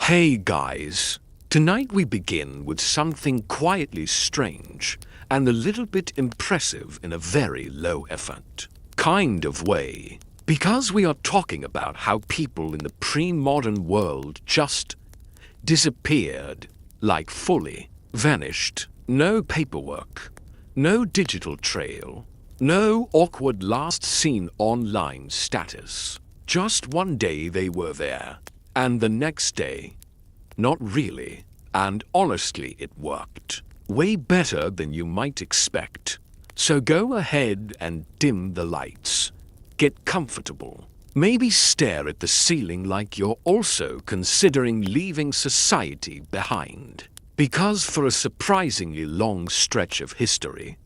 Hey guys, tonight we begin with something quietly strange and a little bit impressive in a very low effort kind of way. Because we are talking about how people in the pre-modern world just disappeared, like fully vanished. No paperwork, no digital trail, no awkward last seen online status. Just one day they were there, and the next day, not really. And honestly, it worked. Way better than you might expect. So go ahead and dim the lights. Get comfortable. Maybe stare at the ceiling like you're also considering leaving society behind. Because for a surprisingly long stretch of history,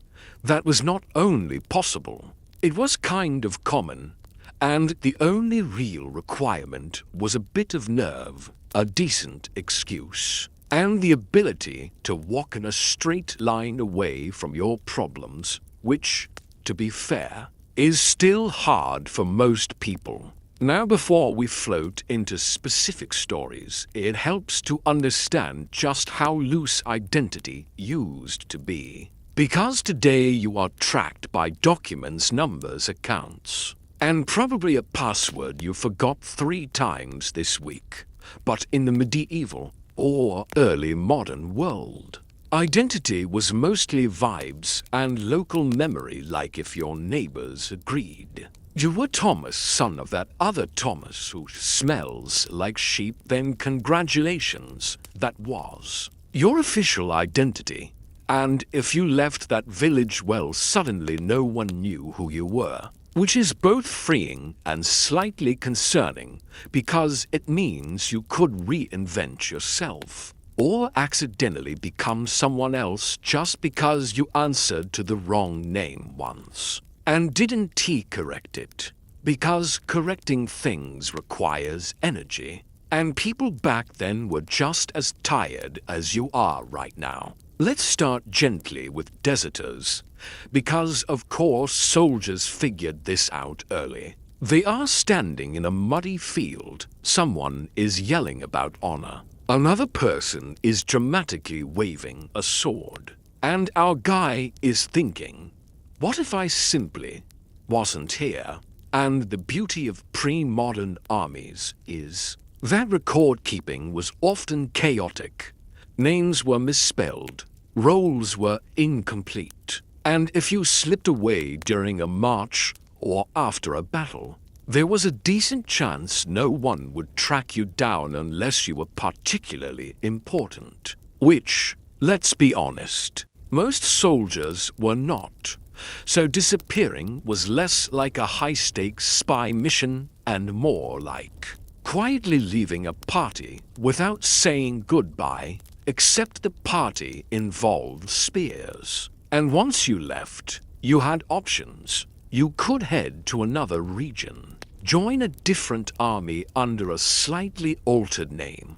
that was not only possible, it was kind of common. And the only real requirement was a bit of nerve, a decent excuse, and the ability to walk in a straight line away from your problems, which, to be fair, is still hard for most people. Now, before we float into specific stories, it helps to understand just how loose identity used to be. Because today you are tracked by documents, numbers, accounts, and probably a password you forgot 3 times this week. But in the medieval or early modern world, identity was mostly vibes and local memory, like if your neighbors agreed. You were Thomas, son of that other Thomas who smells like sheep, then congratulations, that was your official identity. And if you left that village, well, suddenly no one knew who you were. Which is both freeing and slightly concerning, because it means you could reinvent yourself, or accidentally become someone else just because you answered to the wrong name once, and didn't correct it, because correcting things requires energy, and people back then were just as tired as you are right now. Let's start gently with deserters, because of course soldiers figured this out early. They are standing in a muddy field. Someone is yelling about honor. Another person is dramatically waving a sword. And our guy is thinking, what if I simply wasn't here? And the beauty of pre-modern armies is that record keeping was often chaotic. Names were misspelled. Roles were incomplete, and if you slipped away during a march or after a battle, there was a decent chance no one would track you down unless you were particularly important. Which, let's be honest, most soldiers were not. So disappearing was less like a high-stakes spy mission and more like quietly leaving a party without saying goodbye. Except the party involved spears. And once you left, you had options. You could head to another region, join a different army under a slightly altered name,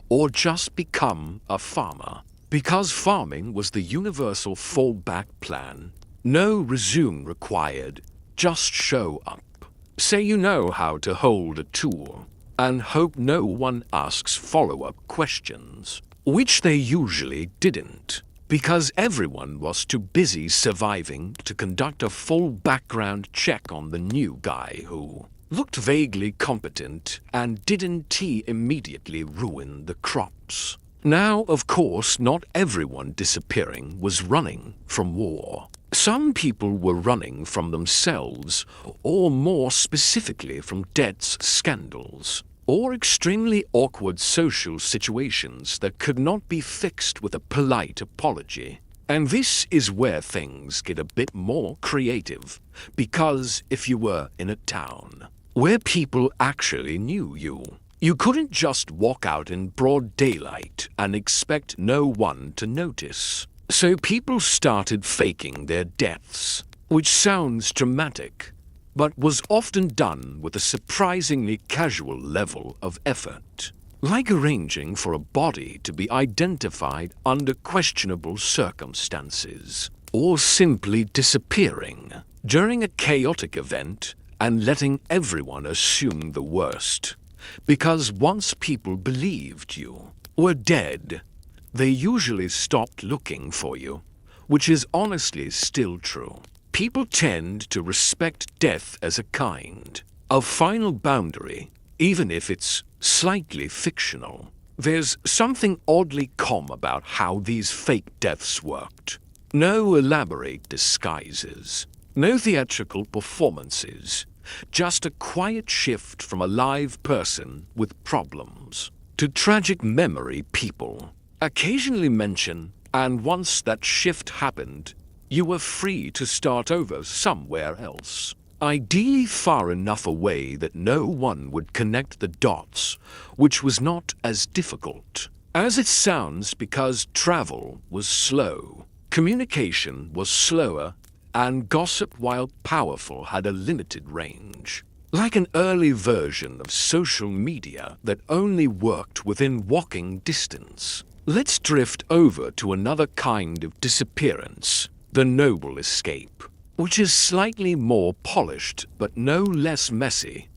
or just become a farmer. Because farming was the universal fallback plan. No resume required, just show up. Say you know how to hold a tool, and hope no one asks follow-up questions. Which they usually didn't, because everyone was too busy surviving to conduct a full background check on the new guy who looked vaguely competent and didn't immediately ruin the crops. Now, of course, not everyone disappearing was running from war. Some people were running from themselves, or more specifically from debts, scandals, or extremely awkward social situations that could not be fixed with a polite apology. And this is where things get a bit more creative, because if you were in a town where people actually knew you, you couldn't just walk out in broad daylight and expect no one to notice. So people started faking their deaths, which sounds dramatic, but was often done with a surprisingly casual level of effort, like arranging for a body to be identified under questionable circumstances, or simply disappearing during a chaotic event and letting everyone assume the worst. because once people believed you were dead, they usually stopped looking for you, which is honestly still true. People tend to respect death as a kind of final boundary, even if it's slightly fictional. There's something oddly calm about how these fake deaths worked. No elaborate disguises, no theatrical performances, just a quiet shift from a live person with problems to tragic memory people occasionally mention, and once that shift happened, you were free to start over somewhere else. Ideally far enough away that no one would connect the dots, which was not as difficult as it sounds because travel was slow, communication was slower, and gossip, while powerful, had a limited range. Like an early version of social media that only worked within walking distance. Let's drift over to another kind of disappearance, the noble escape, which is slightly more polished but no less messy,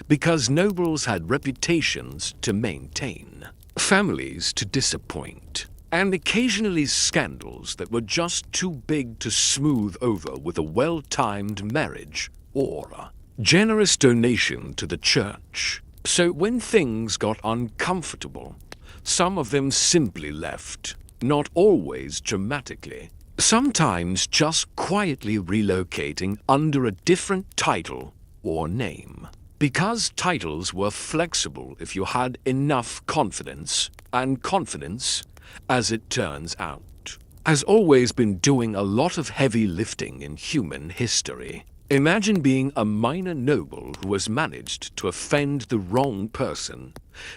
because nobles had reputations to maintain, families to disappoint, and occasionally scandals that were just too big to smooth over with a well-timed marriage or a generous donation to the church. So when things got uncomfortable, some of them simply left, not always dramatically, sometimes just quietly relocating under a different title or name. Because titles were flexible if you had enough confidence, and confidence, as it turns out, has always been doing a lot of heavy lifting in human history. Imagine being a minor noble who has managed to offend the wrong person,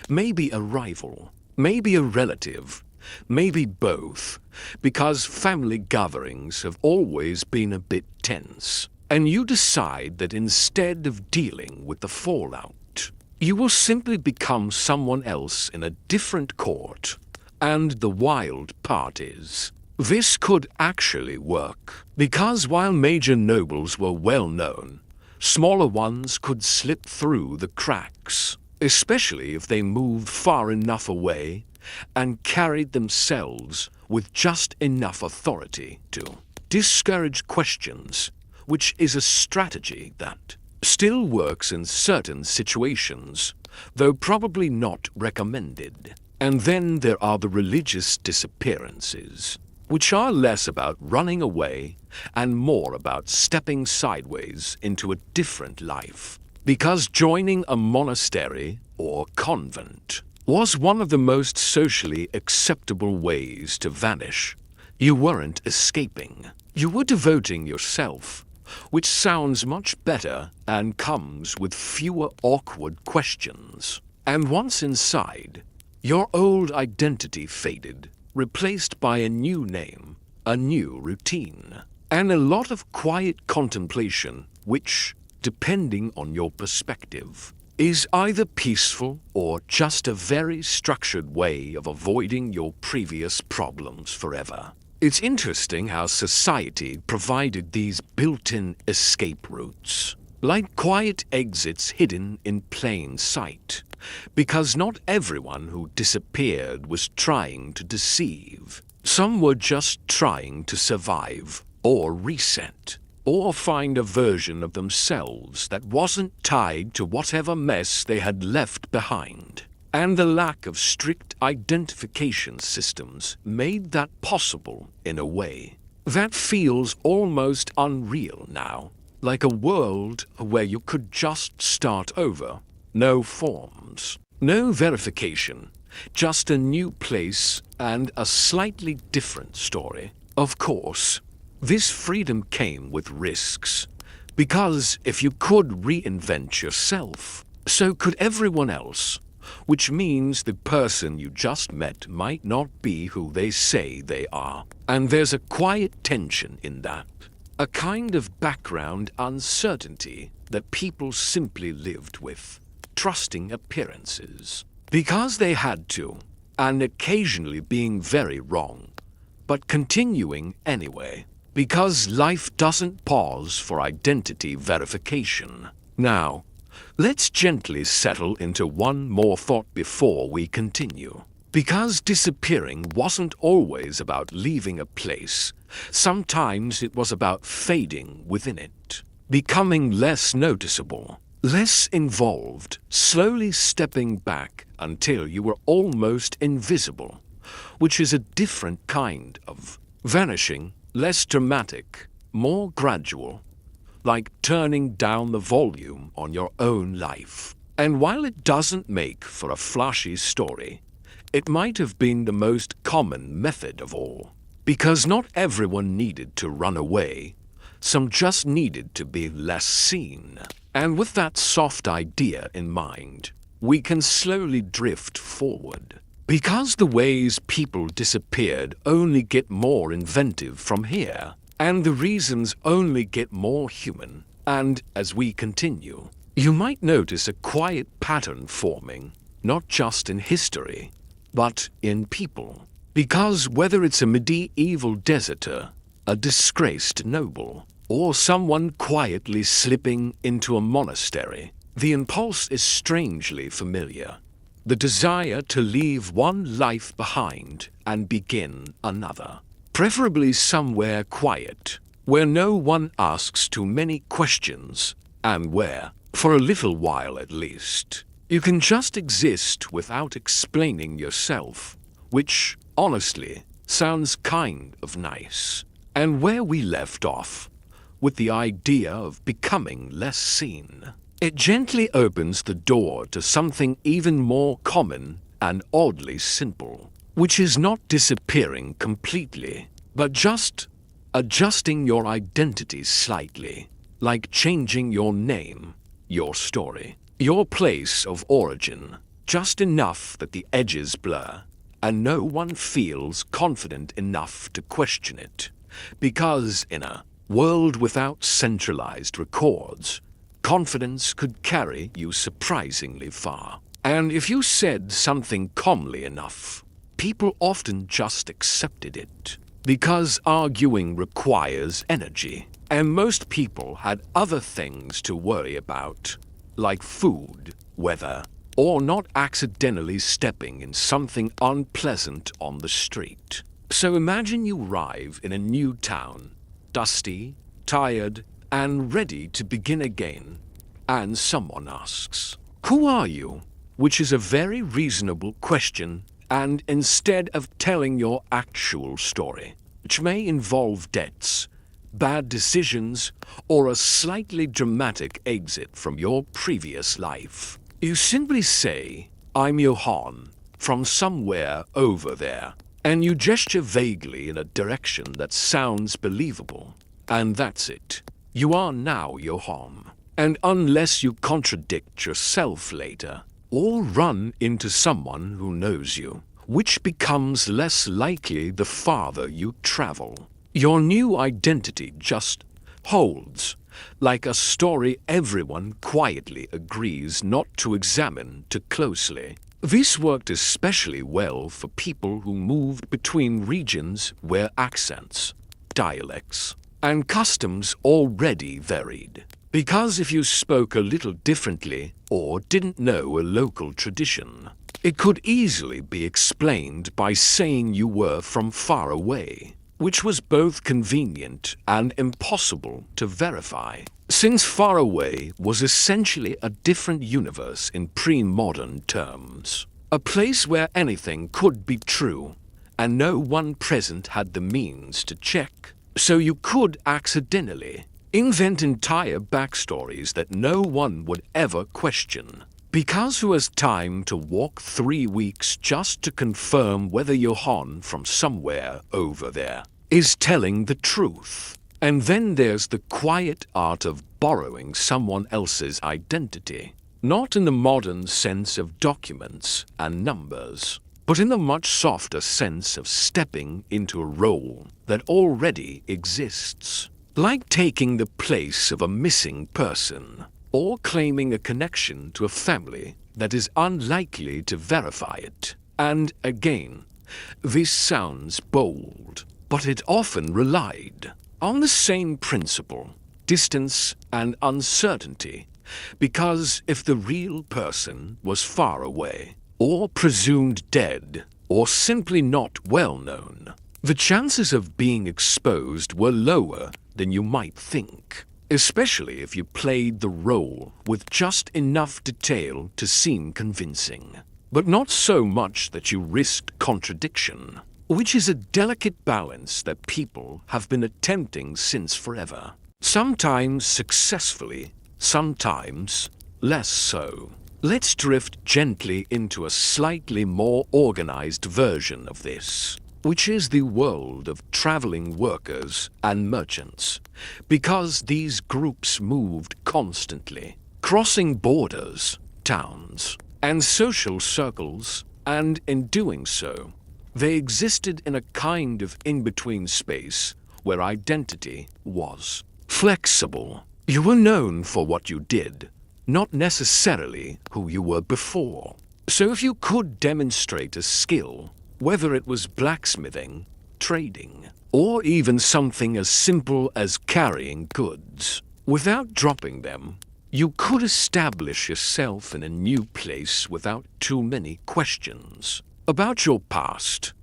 maybe a rival, maybe a relative, maybe both, because family gatherings have always been a bit tense, and you decide that instead of dealing with the fallout, you will simply become someone else in a different court. And the wild part is, this could actually work, because while major nobles were well known, smaller ones could slip through the cracks, especially if they moved far enough away and carried themselves with just enough authority to discourage questions, which is a strategy that still works in certain situations, though probably not recommended. And then there are the religious disappearances, which are less about running away and more about stepping sideways into a different life. Because joining a monastery or convent was one of the most socially acceptable ways to vanish. You weren't escaping. You were devoting yourself, which sounds much better and comes with fewer awkward questions. And once inside, your old identity faded, replaced by a new name, a new routine, and a lot of quiet contemplation, which, depending on your perspective, is either peaceful or just a very structured way of avoiding your previous problems forever. It's interesting how society provided these built-in escape routes, like quiet exits hidden in plain sight, because not everyone who disappeared was trying to deceive. Some were just trying to survive, or reset, or find a version of themselves that wasn't tied to whatever mess they had left behind. And the lack of strict identification systems made that possible in a way that feels almost unreal now, like a world where you could just start over. No forms, no verification, just a new place and a slightly different story. Of course, this freedom came with risks, because if you could reinvent yourself, so could everyone else, which means the person you just met might not be who they say they are. And there's a quiet tension in that, a kind of background uncertainty that people simply lived with, trusting appearances, because they had to, and occasionally being very wrong, but continuing anyway, because life doesn't pause for identity verification. Now, Let's gently settle into one more thought before we continue. Because disappearing wasn't always about leaving a place, sometimes it was about fading within it, becoming less noticeable, less involved, slowly stepping back until you were almost invisible, which is a different kind of vanishing, less dramatic, more gradual, like turning down the volume on your own life. And while it doesn't make for a flashy story, it might have been the most common method of all. Because not everyone needed to run away, some just needed to be less seen. And with that soft idea in mind, we can slowly drift forward. Because the ways people disappeared only get more inventive from here, and the reasons only get more human. And as we continue, you might notice a quiet pattern forming, not just in history, but in people. Because whether it's a medieval deserter, a disgraced noble, or someone quietly slipping into a monastery, the impulse is strangely familiar. The desire to leave one life behind and begin another. Preferably somewhere quiet, where no one asks too many questions, and where, for a little while at least, you can just exist without explaining yourself, which, honestly, sounds kind of nice. And where we left off, with the idea of becoming less seen, it gently opens the door to something even more common and oddly simple, which is not disappearing completely, but just adjusting your identity slightly, like changing your name, your story, your place of origin, just enough that the edges blur, and no one feels confident enough to question it. Because in a world without centralized records, confidence could carry you surprisingly far. And if you said something calmly enough, people often just accepted it. Because arguing requires energy, and most people had other things to worry about, like food, weather, or not accidentally stepping in something unpleasant on the street. So imagine you arrive in a new town, dusty, tired, and ready to begin again, and someone asks, "Who are you?" Which is a very reasonable question, and instead of telling your actual story, which may involve debts, bad decisions, or a slightly dramatic exit from your previous life, you simply say, "I'm Johann, from somewhere over there," and you gesture vaguely in a direction that sounds believable. And that's it. You are now Johann. And unless you contradict yourself later, or run into someone who knows you, which becomes less likely the farther you travel, your new identity just holds, like a story everyone quietly agrees not to examine too closely. This worked especially well for people who moved between regions where accents, dialects, and customs already varied. Because if you spoke a little differently or didn't know a local tradition, it could easily be explained by saying you were from far away, which was both convenient and impossible to verify, since far away was essentially a different universe in pre-modern terms. A place where anything could be true, and no one present had the means to check. So you could accidentally invent entire backstories that no one would ever question. Because who has time to walk 3 weeks just to confirm whether Johann from somewhere over there is telling the truth? And then there's the quiet art of borrowing someone else's identity. Not in the modern sense of documents and numbers, but in the much softer sense of stepping into a role that already exists. Like taking the place of a missing person, or claiming a connection to a family that is unlikely to verify it. And again, this sounds bold, but it often relied on the same principle. distance and uncertainty, because if the real person was far away, or presumed dead, or simply not well known, the chances of being exposed were lower than you might think, especially if you played the role with just enough detail to seem convincing, but not so much that you risked contradiction, which is a delicate balance that people have been attempting since forever, sometimes successfully, sometimes less so. Let's drift gently into a slightly more organized version of this, which is the world of traveling workers and merchants, because these groups moved constantly, crossing borders, towns, and social circles, and in doing so, they existed in a kind of in-between space where identity was flexible. You were known for what you did, not necessarily who you were before. So if you could demonstrate a skill, whether it was blacksmithing, trading, or even something as simple as carrying goods, without dropping them, you could establish yourself in a new place without too many questions about your past,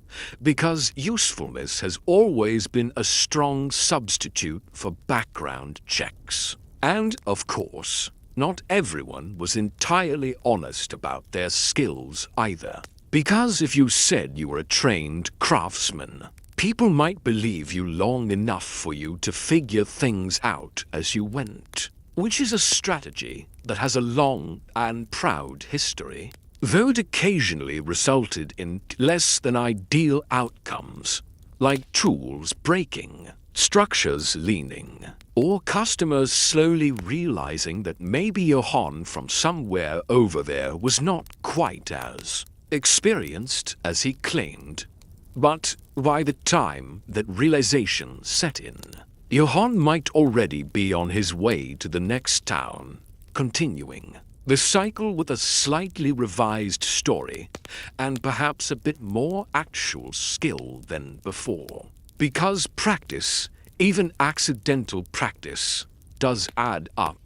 because usefulness has always been a strong substitute for background checks. And, of course, not everyone was entirely honest about their skills either. Because if you said you were a trained craftsman, people might believe you long enough for you to figure things out as you went, which is a strategy that has a long and proud history, though it occasionally resulted in less than ideal outcomes, like tools breaking, structures leaning, or customers slowly realizing that maybe Johann from somewhere over there was not quite as experienced as he claimed. But by the time that realization set in, Johann might already be on his way to the next town, continuing the cycle with a slightly revised story and perhaps a bit more actual skill than before. Because practice, even accidental practice, does add up.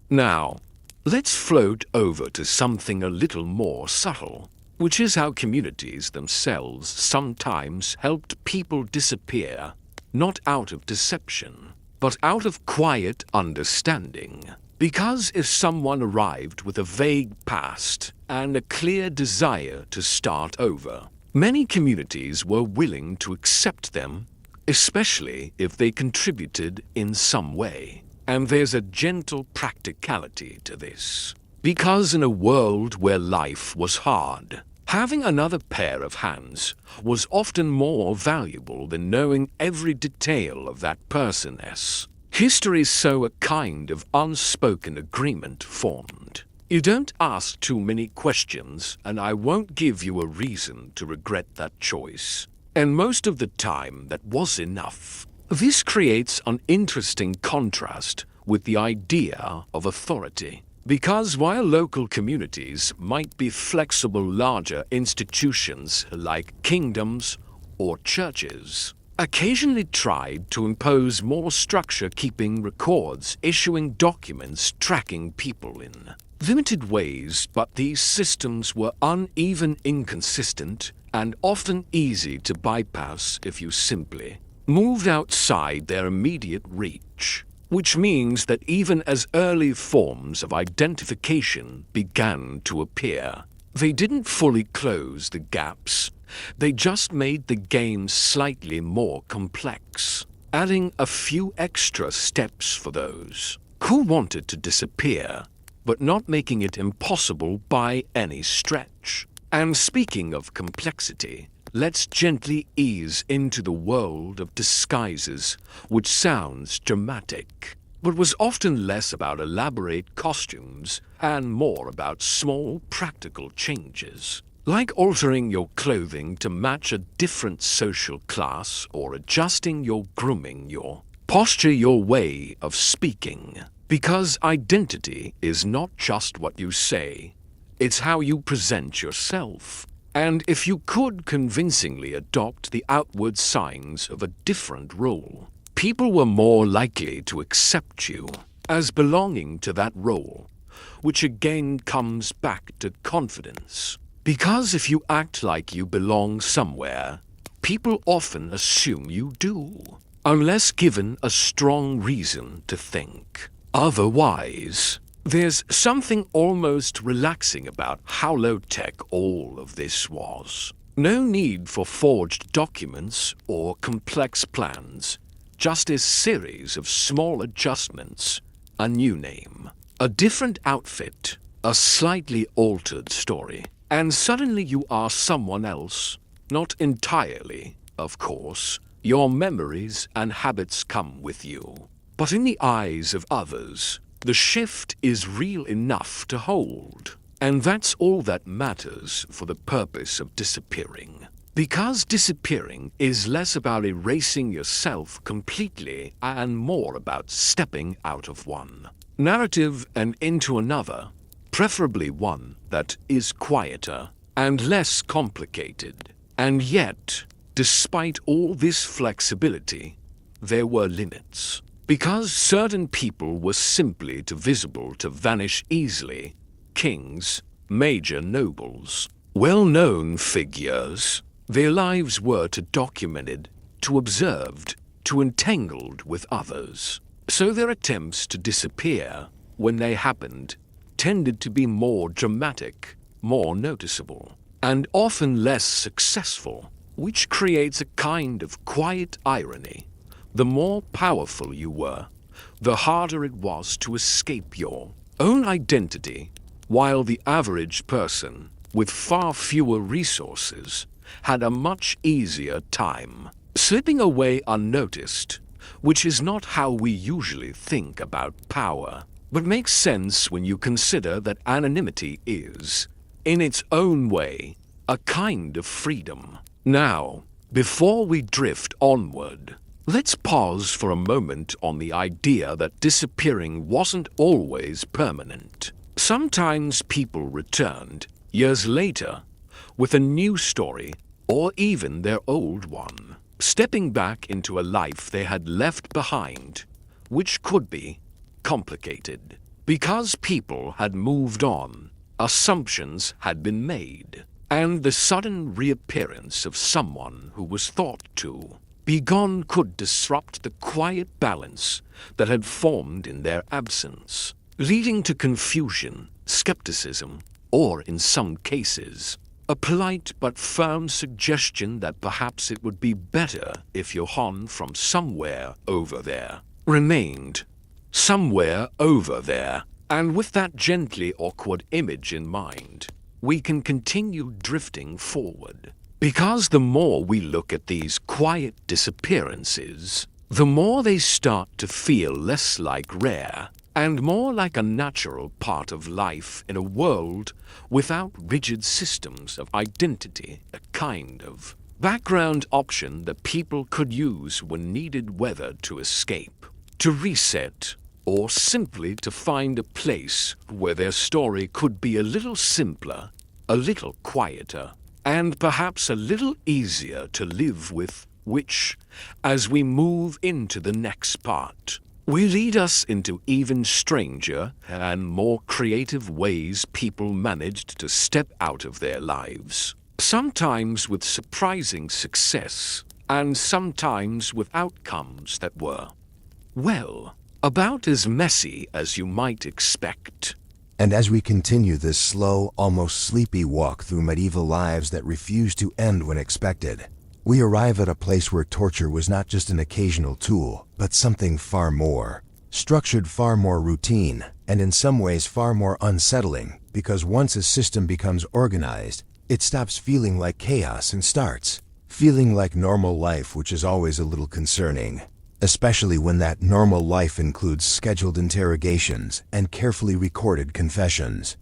Now, let's float over to something a little more subtle, which is how communities themselves sometimes helped people disappear, not out of deception, but out of quiet understanding. Because if someone arrived with a vague past and a clear desire to start over, many communities were willing to accept them, especially if they contributed in some way. And there's a gentle practicality to this. Because in a world where life was hard, having another pair of hands was often more valuable than knowing every detail of that person's history, so a kind of unspoken agreement formed. You don't ask too many questions, and I won't give you a reason to regret that choice. And most of the time, that was enough. This creates an interesting contrast with the idea of authority. Because while local communities might be flexible, larger institutions like kingdoms or churches occasionally tried to impose more structure, keeping records, issuing documents, tracking people in limited ways, but these systems were uneven, inconsistent, and often easy to bypass if you simply moved outside their immediate reach. Which means that even as early forms of identification began to appear, they didn't fully close the gaps. They just made the game slightly more complex, adding a few extra steps for those who wanted to disappear, but not making it impossible by any stretch. And speaking of complexity, let's gently ease into the world of disguises, which sounds dramatic, but was often less about elaborate costumes and more about small practical changes, like altering your clothing to match a different social class or adjusting your grooming, your posture, your way of speaking. Because identity is not just what you say, it's how you present yourself. And if you could convincingly adopt the outward signs of a different role, people were more likely to accept you as belonging to that role, which again comes back to confidence. Because if you act like you belong somewhere, people often assume you do, unless given a strong reason to think otherwise. There's something almost relaxing about how low-tech all of this was. No need for forged documents or complex plans, just a series of small adjustments, a new name, a different outfit, a slightly altered story, and suddenly you are someone else. Not entirely, of course. Your memories and habits come with you. But in the eyes of others, the shift is real enough to hold. And that's all that matters for the purpose of disappearing. Because disappearing is less about erasing yourself completely and more about stepping out of one narrative and into another, preferably one that is quieter and less complicated. And yet, despite all this flexibility, there were limits. Because certain people were simply too visible to vanish easily. Kings, major nobles, well-known figures, their lives were too documented, too observed, too entangled with others. So their attempts to disappear, when they happened, tended to be more dramatic, more noticeable, and often less successful, which creates a kind of quiet irony. The more powerful you were, the harder it was to escape your own identity, while the average person, with far fewer resources, had a much easier time slipping away unnoticed, which is not how we usually think about power, but makes sense when you consider that anonymity is, in its own way, a kind of freedom. Now, before we drift onward, let's pause for a moment on the idea that disappearing wasn't always permanent. Sometimes people returned, years later, with a new story, or even their old one, stepping back into a life they had left behind, which could be complicated. Because people had moved on, assumptions had been made, and the sudden reappearance of someone who was thought to be gone could disrupt the quiet balance that had formed in their absence, leading to confusion, skepticism, or in some cases, a polite but firm suggestion that perhaps it would be better if Johann from somewhere over there remained somewhere over there. And with that gently awkward image in mind, we can continue drifting forward. Because the more we look at these quiet disappearances, the more they start to feel less like rare and more like a natural part of life in a world without rigid systems of identity, a kind of background option that people could use when needed, whether to escape, to reset, or simply to find a place where their story could be a little simpler, a little quieter, and perhaps a little easier to live with, which, as we move into the next part, will lead us into even stranger and more creative ways people managed to step out of their lives, sometimes with surprising success, and sometimes with outcomes that were, well, about as messy as you might expect. And as we continue this slow, almost sleepy walk through medieval lives that refuse to end when expected, we arrive at a place where torture was not just an occasional tool, but something far more structured, far more routine, and in some ways far more unsettling, because once a system becomes organized, it stops feeling like chaos and starts feeling like normal life, which is always a little concerning, especially when that normal life includes scheduled interrogations and carefully recorded confessions.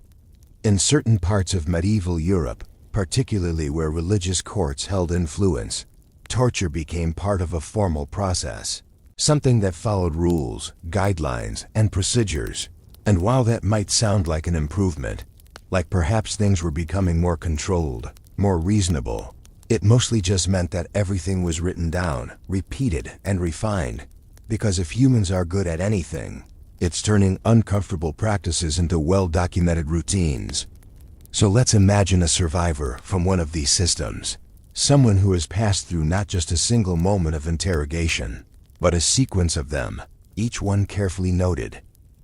In certain parts of medieval Europe, particularly where religious courts held influence, torture became part of a formal process, something that followed rules, guidelines, and procedures. And while that might sound like an improvement, like perhaps things were becoming more controlled, more reasonable, it mostly just meant that everything was written down, repeated, and refined, Because if humans are good at anything, it's turning uncomfortable practices into well-documented routines. So let's imagine a survivor from one of these systems. Someone who has passed through not just a single moment of interrogation, but a sequence of them, each one carefully noted,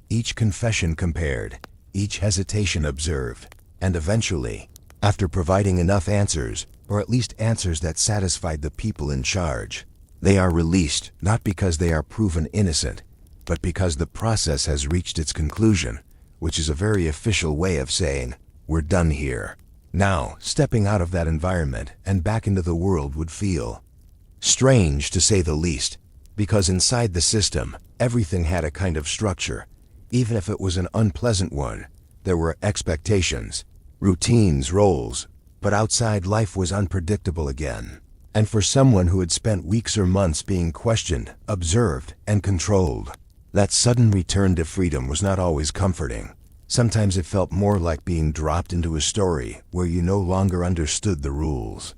each confession compared, each hesitation observed, and eventually, after providing enough answers, or at least answers that satisfied the people in charge, they are released not because they are proven innocent, but because the process has reached its conclusion, which is a very official way of saying, we're done here. Now, stepping out of that environment and back into the world would feel strange, to say the least, because inside the system, everything had a kind of structure. Even if it was an unpleasant one, there were expectations, routines, roles, but outside life was unpredictable again. And for someone who had spent weeks or months being questioned, observed, and controlled, that sudden return to freedom was not always comforting. Sometimes it felt more like being dropped into a story where you no longer understood the rules.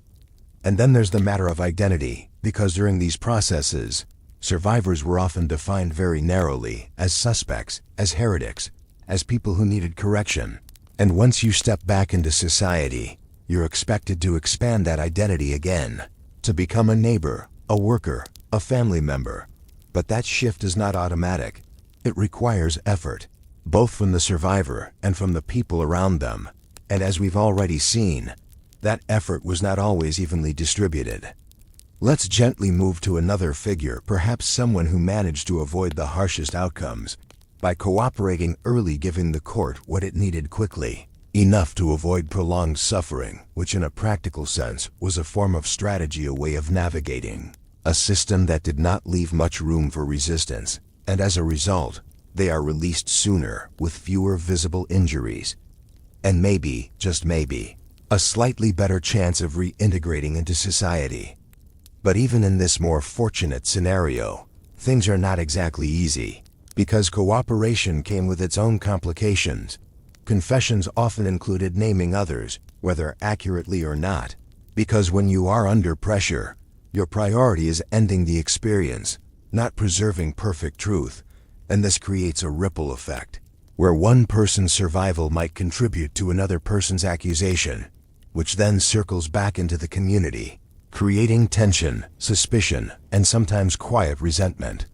And then there's the matter of identity, because during these processes, survivors were often defined very narrowly as suspects, as heretics, as people who needed correction. And once you step back into society, you're expected to expand that identity again, to become a neighbor, a worker, a family member. But that shift is not automatic. It requires effort, both from the survivor and from the people around them. And as we've already seen, that effort was not always evenly distributed. Let's gently move to another figure, perhaps someone who managed to avoid the harshest outcomes by cooperating early, giving the court what it needed quickly, enough to avoid prolonged suffering, which in a practical sense was a form of strategy, a way of navigating a system that did not leave much room for resistance, and as a result, they are released sooner with fewer visible injuries, and maybe, just maybe, a slightly better chance of reintegrating into society. But even in this more fortunate scenario, things are not exactly easy, because cooperation came with its own complications. Confessions often included naming others, whether accurately or not, because when you are under pressure, your priority is ending the experience, not preserving perfect truth, and this creates a ripple effect, where one person's survival might contribute to another person's accusation, which then circles back into the community, creating tension, suspicion, and sometimes quiet resentment.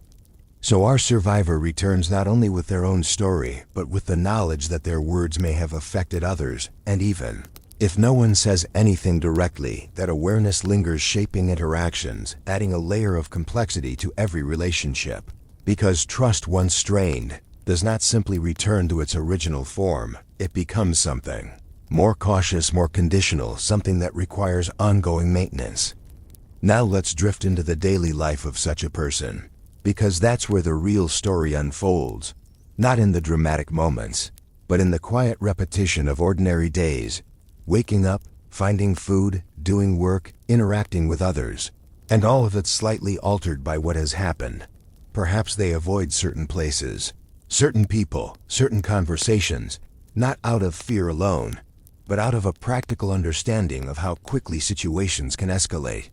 So our survivor returns not only with their own story, but with the knowledge that their words may have affected others, and even, if no one says anything directly, that awareness lingers, shaping interactions, adding a layer of complexity to every relationship. Because trust once strained does not simply return to its original form, it becomes something more cautious, more conditional, something that requires ongoing maintenance. Now let's drift into the daily life of such a person, because that's where the real story unfolds, not in the dramatic moments, but in the quiet repetition of ordinary days, waking up, finding food, doing work, interacting with others, and all of it slightly altered by what has happened. Perhaps they avoid certain places, certain people, certain conversations, not out of fear alone, but out of a practical understanding of how quickly situations can escalate.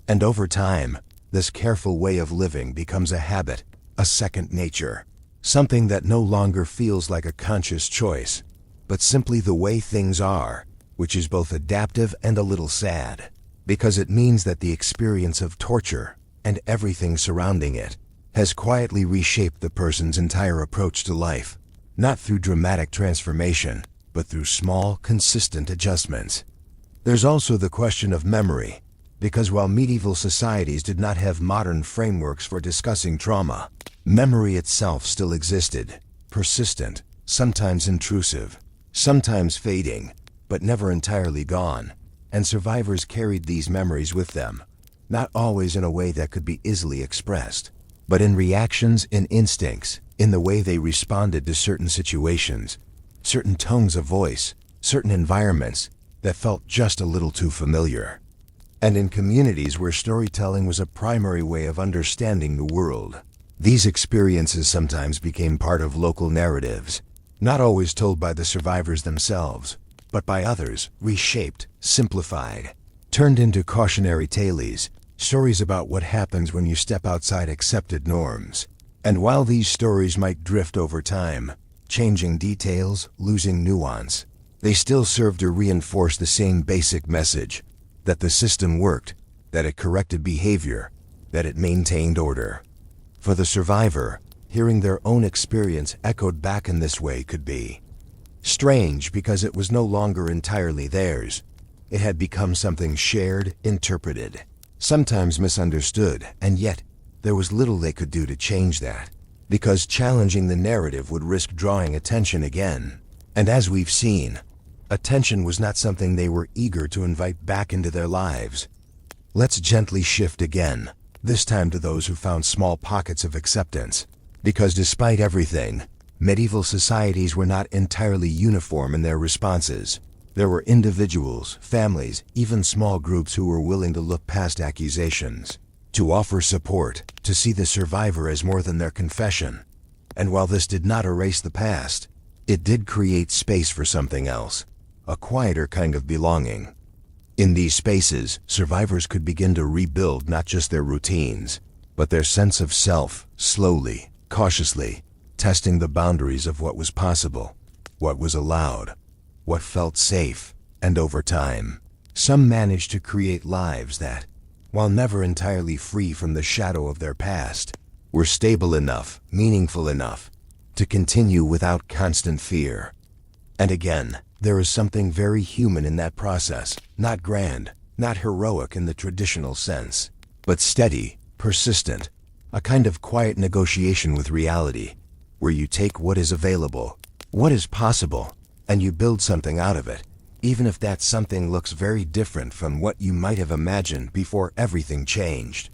And over time, this careful way of living becomes a habit, a second nature, something that no longer feels like a conscious choice, but simply the way things are, which is both adaptive and a little sad, because it means that the experience of torture and everything surrounding it has quietly reshaped the person's entire approach to life, not through dramatic transformation, but through small, consistent adjustments. There's also the question of memory, because while medieval societies did not have modern frameworks for discussing trauma, memory itself still existed, persistent, sometimes intrusive, sometimes fading, but never entirely gone, and survivors carried these memories with them, not always in a way that could be easily expressed, but in reactions, in instincts, in the way they responded to certain situations, certain tones of voice, certain environments that felt just a little too familiar. And in communities where storytelling was a primary way of understanding the world, these experiences sometimes became part of local narratives, not always told by the survivors themselves, but by others, reshaped, simplified, turned into cautionary tales, Stories about what happens when you step outside accepted norms. And while these stories might drift over time, changing details, losing nuance, they still serve to reinforce the same basic message: that the system worked, that it corrected behavior, that it maintained order. For the survivor, hearing their own experience echoed back in this way could be strange because it was no longer entirely theirs. It had become something shared, interpreted, sometimes misunderstood, and yet there was little they could do to change that, because challenging the narrative would risk drawing attention again. And as we've seen, attention was not something they were eager to invite back into their lives. Let's gently shift again, this time to those who found small pockets of acceptance. Because despite everything, medieval societies were not entirely uniform in their responses. There were individuals, families, even small groups who were willing to look past accusations, to offer support, to see the survivor as more than their confession. And while this did not erase the past, it did create space for something else, a quieter kind of belonging. In these spaces, survivors could begin to rebuild not just their routines, but their sense of self, slowly, cautiously, testing the boundaries of what was possible, what was allowed, what felt safe. And over time, some managed to create lives that, while never entirely free from the shadow of their past, were stable enough, meaningful enough, to continue without constant fear. And again, there is something very human in that process, not grand, not heroic in the traditional sense, but steady, persistent, a kind of quiet negotiation with reality, where you take what is available, what is possible, and you build something out of it, even if that something looks very different from what you might have imagined before everything changed.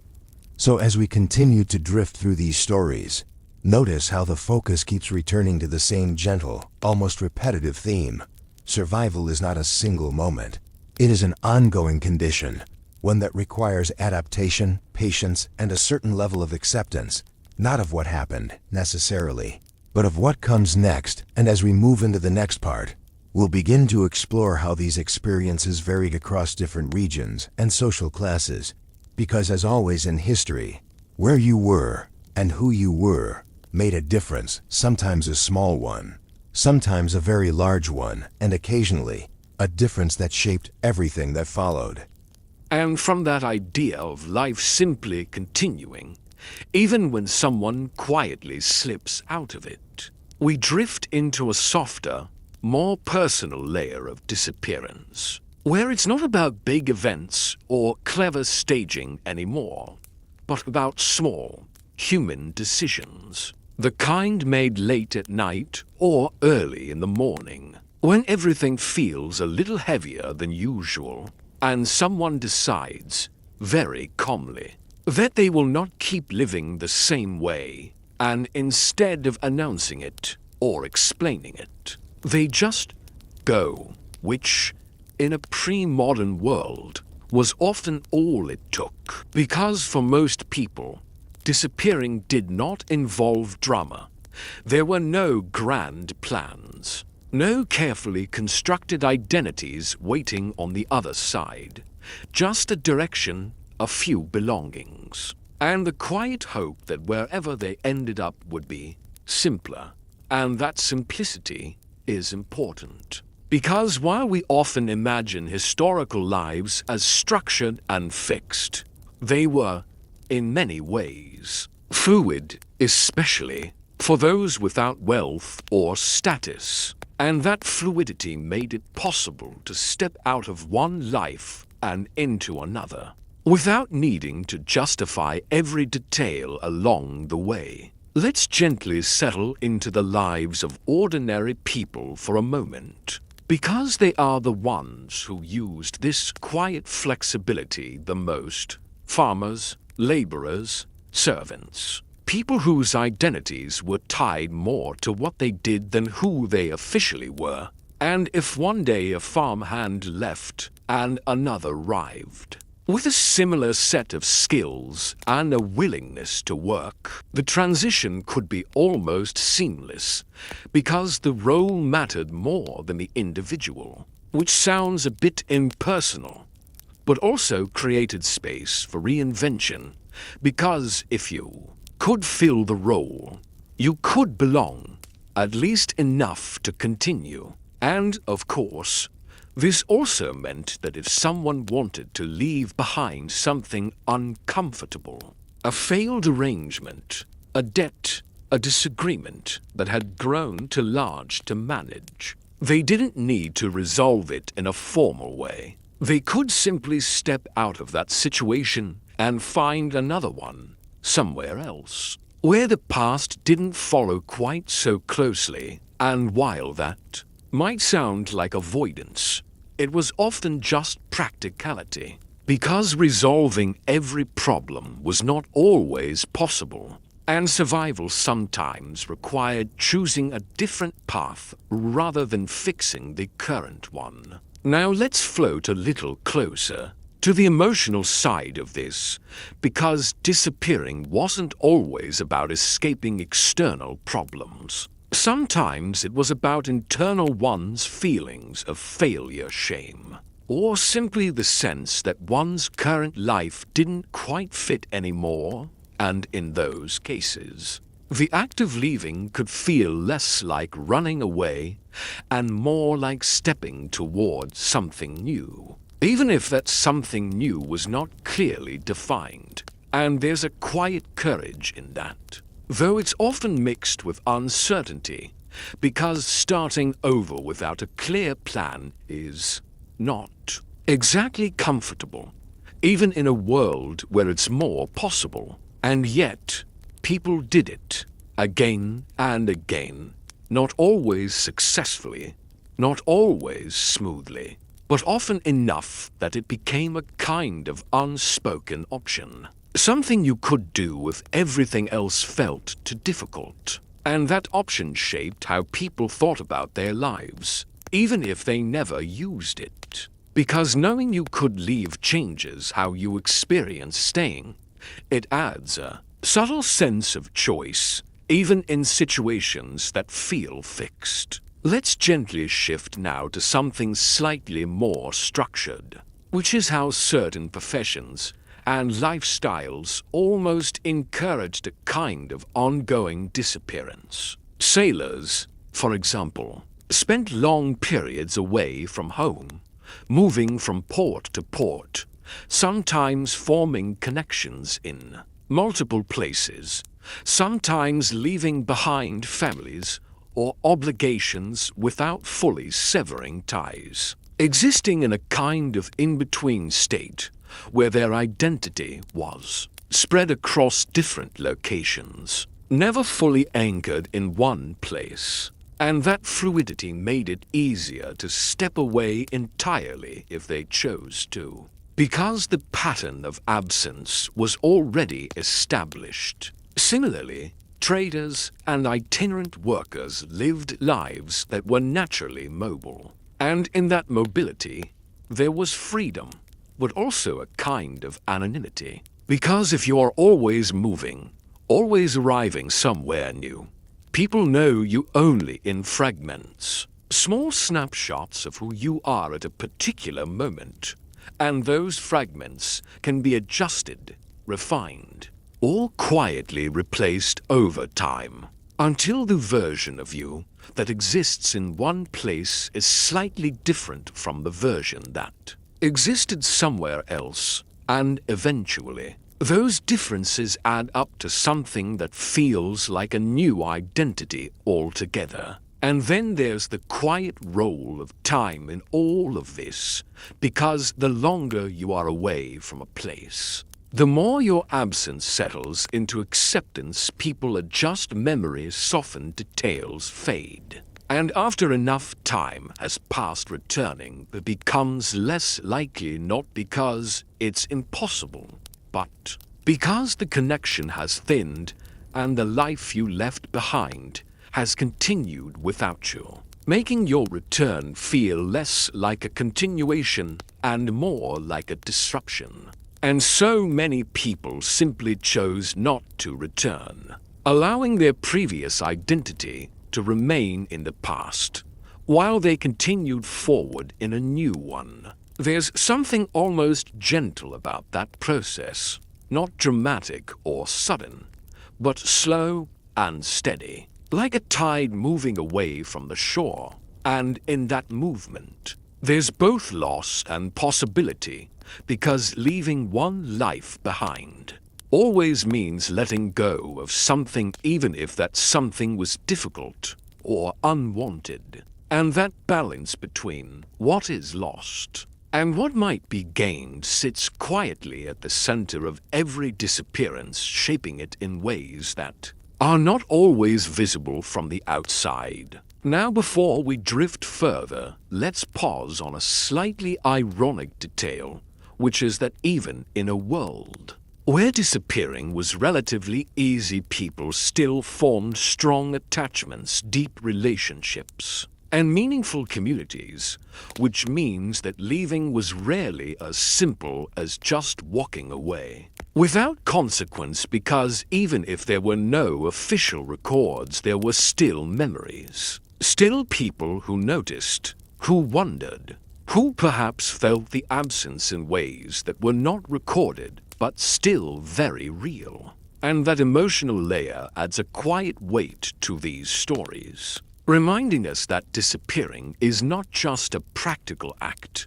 So as we continue to drift through these stories, notice how the focus keeps returning to the same gentle, almost repetitive theme. Survival is not a single moment. It is an ongoing condition, one that requires adaptation, patience, and a certain level of acceptance, not of what happened, necessarily, but of what comes next. And as we move into the next part, we'll begin to explore how these experiences varied across different regions and social classes, because as always in history, where you were and who you were made a difference, sometimes a small one, sometimes a very large one, and occasionally a difference that shaped everything that followed. And from that idea of life simply continuing, even when someone quietly slips out of it, we drift into a softer, more personal layer of disappearance, where it's not about big events or clever staging anymore, but about small, human decisions. The kind made late at night or early in the morning, when everything feels a little heavier than usual, and someone decides, very calmly, that they will not keep living the same way, and instead of announcing it or explaining it, they just go, which, in a pre-modern world, was often all it took. Because for most people, disappearing did not involve drama. There were no grand plans, no carefully constructed identities waiting on the other side, just a direction, a few belongings, and the quiet hope that wherever they ended up would be simpler, and that simplicity is important. Because while we often imagine historical lives as structured and fixed, they were, in many ways, fluid, especially for those without wealth or status. And that fluidity made it possible to step out of one life and into another, without needing to justify every detail along the way. Let's gently settle into the lives of ordinary people for a moment, because they are the ones who used this quiet flexibility the most. Farmers, laborers, servants, people whose identities were tied more to what they did than who they officially were. And if one day a farmhand left and another arrived, with a similar set of skills and a willingness to work, the transition could be almost seamless, because the role mattered more than the individual, which sounds a bit impersonal. but also created space for reinvention, because if you could fill the role, you could belong, at least enough to continue. And, of course, this also meant that if someone wanted to leave behind something uncomfortable, a failed arrangement, a debt, a disagreement that had grown too large to manage, they didn't need to resolve it in a formal way. They could simply step out of that situation and find another one somewhere else, where the past didn't follow quite so closely. And while that might sound like avoidance, it was often just practicality, because resolving every problem was not always possible, and survival sometimes required choosing a different path rather than fixing the current one. Now let's float a little closer to the emotional side of this, because disappearing wasn't always about escaping external problems. Sometimes it was about internal one's feelings of failure, shame, or simply the sense that one's current life didn't quite fit anymore. And in those cases, the act of leaving could feel less like running away and more like stepping toward something new, even if that something new was not clearly defined. And there's a quiet courage in that, though it's often mixed with uncertainty, because starting over without a clear plan is not exactly comfortable, even in a world where it's more possible. And yet, people did it again and again, not always successfully, not always smoothly, but often enough that it became a kind of unspoken option, something you could do if everything else felt too difficult. And that option shaped how people thought about their lives, even if they never used it. Because knowing you could leave changes how you experience staying. It adds a subtle sense of choice, even in situations that feel fixed. Let's gently shift now to something slightly more structured, which is how certain professions and lifestyles almost encouraged a kind of ongoing disappearance. Sailors, for example, spent long periods away from home, moving from port to port, sometimes forming connections in multiple places, sometimes leaving behind families or obligations without fully severing ties, existing in a kind of in-between state where their identity was spread across different locations, never fully anchored in one place. And that fluidity made it easier to step away entirely if they chose to, because the pattern of absence was already established. Similarly, traders and itinerant workers lived lives that were naturally mobile. And in that mobility, there was freedom, but also a kind of anonymity. Because if you are always moving, always arriving somewhere new, people know you only in fragments, small snapshots of who you are at a particular moment. And those fragments can be adjusted, refined, or quietly replaced over time, until the version of you that exists in one place is slightly different from the version that existed somewhere else. And eventually, those differences add up to something that feels like a new identity altogether. And then there's the quiet role of time in all of this, because the longer you are away from a place, the more your absence settles into acceptance. People adjust, memories soften, details fade. And after enough time has passed, returning becomes less likely, not because it's impossible, but because the connection has thinned and the life you left behind has continued without you, making your return feel less like a continuation and more like a disruption. And so many people simply chose not to return, allowing their previous identity to remain in the past, while they continued forward in a new one. There's something almost gentle about that process, not dramatic or sudden, but slow and steady, like a tide moving away from the shore. And in that movement, there's both loss and possibility, because leaving one life behind always means letting go of something, even if that something was difficult or unwanted. And that balance between what is lost and what might be gained sits quietly at the center of every disappearance, shaping it in ways that are not always visible from the outside. Now, before we drift further, let's pause on a slightly ironic detail, which is that even in a world where disappearing was relatively easy, people still formed strong attachments, deep relationships, and meaningful communities, which means that leaving was rarely as simple as just walking away without consequence, because even if there were no official records, there were still memories, still people who noticed, who wondered, who perhaps felt the absence in ways that were not recorded but still very real. And that emotional layer adds a quiet weight to these stories, reminding us that disappearing is not just a practical act,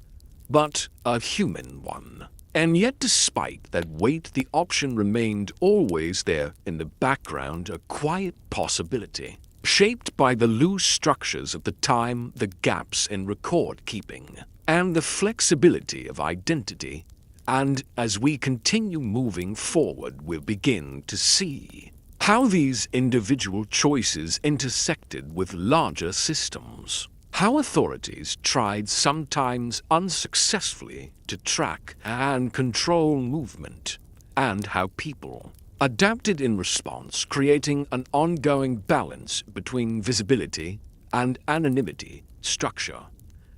but a human one. And yet, despite that weight, the option remained always there in the background, a quiet possibility, shaped by the loose structures of the time, the gaps in record keeping, and the flexibility of identity. And as we continue moving forward, we'll begin to see how these individual choices intersected with larger systems, how authorities tried, sometimes unsuccessfully, to track and control movement, and how people adapted in response, creating an ongoing balance between visibility and anonymity, structure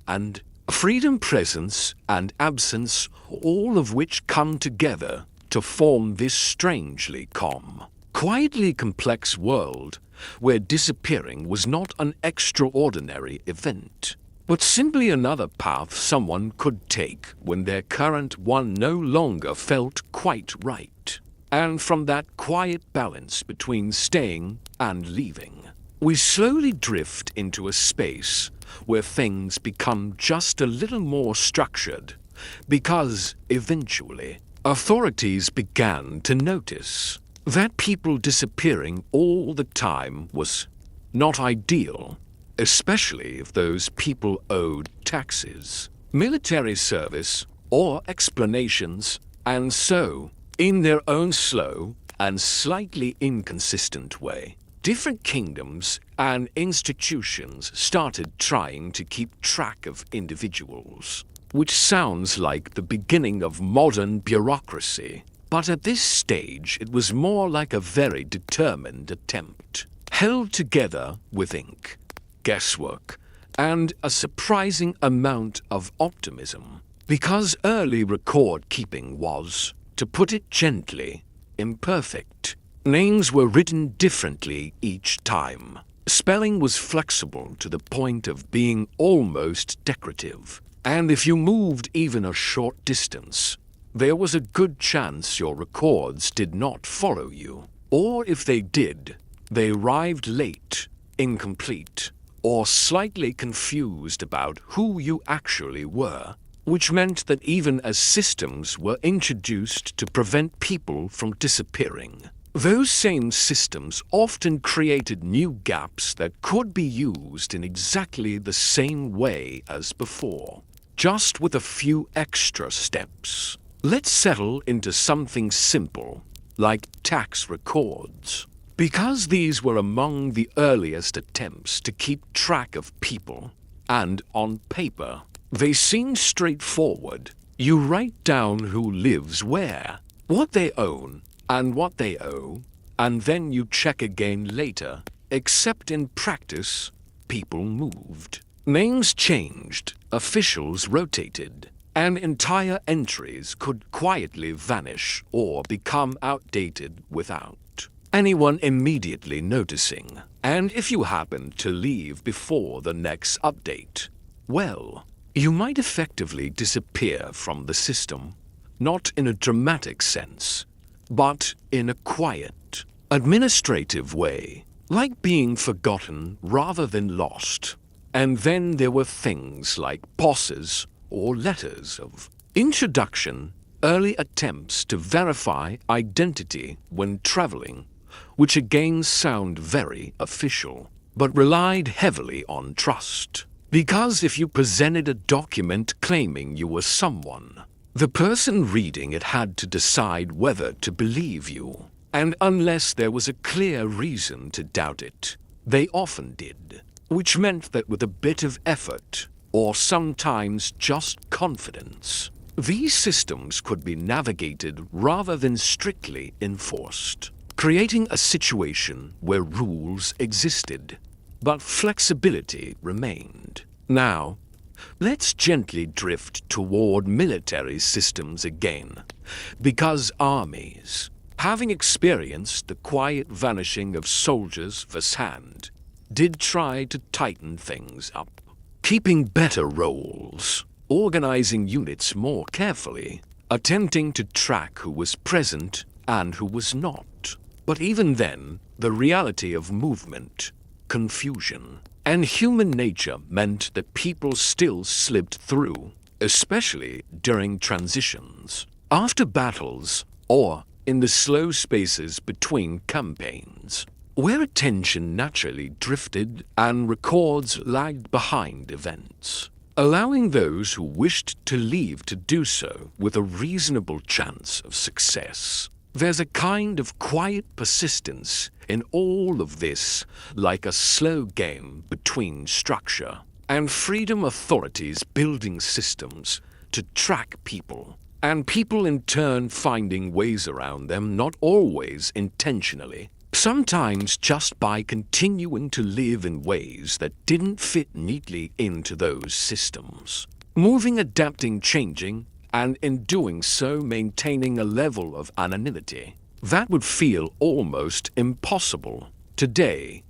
and freedom, presence and absence, all of which come together to form this strangely calm, quietly complex world where disappearing was not an extraordinary event, but simply another path someone could take when their current one no longer felt quite right. And from that quiet balance between staying and leaving, we slowly drift into a space where things become just a little more structured, because eventually authorities began to notice that people disappearing all the time was not ideal, especially if those people owed taxes, military service, or explanations, and so, in their own slow and slightly inconsistent way, different kingdoms and institutions started trying to keep track of individuals, which sounds like the beginning of modern bureaucracy. But at this stage, it was more like a very determined attempt, held together with ink, guesswork, and a surprising amount of optimism, because early record keeping was, to put it gently, imperfect. Names were written differently each time. Spelling was flexible to the point of being almost decorative, and if you moved even a short distance, there was a good chance your records did not follow you, or if they did, they arrived late, incomplete, or slightly confused about who you actually were, which meant that even as systems were introduced to prevent people from disappearing, those same systems often created new gaps that could be used in exactly the same way as before, just with a few extra steps. Let's settle into something simple, like tax records, because these were among the earliest attempts to keep track of people, and on paper, they seem straightforward. You write down who lives where, what they own, and what they owe, and then you check again later, except in practice, people moved. Names changed, officials rotated, and entire entries could quietly vanish or become outdated without anyone immediately noticing. And if you happened to leave before the next update, well, You might effectively disappear from the system, not in a dramatic sense, but in a quiet, administrative way, like being forgotten rather than lost. And then there were things like bosses or letters of introduction, early attempts to verify identity when traveling, which again sound very official, but relied heavily on trust. Because if you presented a document claiming you were someone, the person reading it had to decide whether to believe you. And unless there was a clear reason to doubt it, they often did, which meant that with a bit of effort, or sometimes just confidence, these systems could be navigated rather than strictly enforced, creating a situation where rules existed, but flexibility remained. Now, let's gently drift toward military systems again, because armies, having experienced the quiet vanishing of soldiers firsthand, did try to tighten things up, keeping better roles, organizing units more carefully, attempting to track who was present and who was not. But even then, the reality of movement, confusion, and human nature meant that people still slipped through, especially during transitions, after battles, or in the slow spaces between campaigns, where attention naturally drifted and records lagged behind events, allowing those who wished to leave to do so with a reasonable chance of success. There's a kind of quiet persistence in all of this, like a slow game between structure and freedom authorities building systems to track people, and people in turn finding ways around them, not always intentionally, sometimes just by continuing to live in ways that didn't fit neatly into those systems. Moving, adapting, changing, and in doing so maintaining a level of anonymity that would feel almost impossible today.